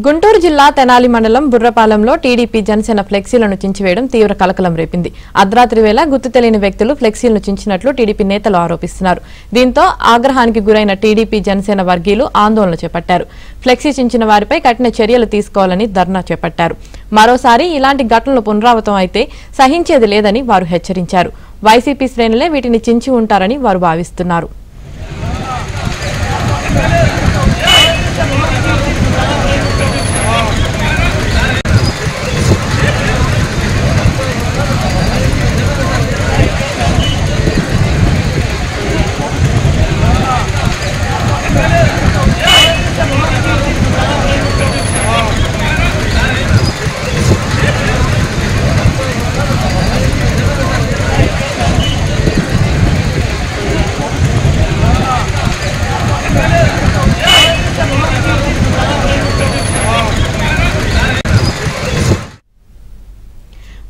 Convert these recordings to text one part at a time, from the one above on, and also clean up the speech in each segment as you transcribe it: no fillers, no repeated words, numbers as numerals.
గుంటూరు జిల్లా తెనాలి మండలం బుర్రపాలెంలో టీడీపీ జనసేన ఫ్లెక్సీలను చించివేయడం తీవ్ర కలకలం రేపింది. అర్ధరాత్రి వేళ గుర్తు తెలియని వ్యక్తులు ఫ్లెక్సీలను చించినట్లు టీడీపీ నేతలు ఆరోపిస్తున్నారు. దీంతో ఆగ్రహానికి గురైన టీడీపీ జనసేన వర్గీయులు ఆందోళన చేపట్టారు. ఫ్లెక్సీ చించిన వారిపై కఠిన చర్యలు తీసుకోవాలని ధర్నా చేపట్టారు. మరోసారి ఇలాంటి ఘటనలు పునరావృతం అయితే సహించేది లేదని వారు హెచ్చరించారు. వైసీపీ శ్రేణులే వీటిని చించి ఉంటారని వారు భావిస్తున్నారు.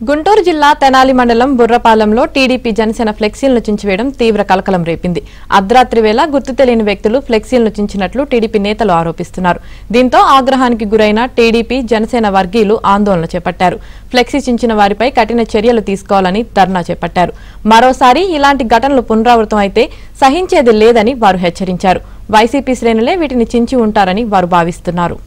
గుంటూరు జిల్లా తెనాలి మండలం బుర్రపాలెంలో టీడీపీ జనసేన ఫ్లెక్సీలను చించివేయడం తీవ్ర కలకలం రేపింది. అర్ధరాత్రి వేళ గుర్తు తెలియని వ్యక్తులు ఫ్లెక్సీలను చించినట్లు టీడీపీ నేతలు ఆరోపిస్తున్నారు. దీంతో ఆగ్రహానికి గురైన టీడీపీ జనసేన వర్గీయులు ఆందోళన చేపట్టారు. ఫ్లెక్సీ చించిన వారిపై కఠిన చర్యలు తీసుకోవాలని ధర్నా చేపట్టారు. మరోసారి ఇలాంటి ఘటనలు పునరావృతం అయితే సహించేది లేదని వారు హెచ్చరించారు. వైసీపీ శ్రేణులే వీటిని చించి ఉంటారని వారు భావిస్తున్నారు.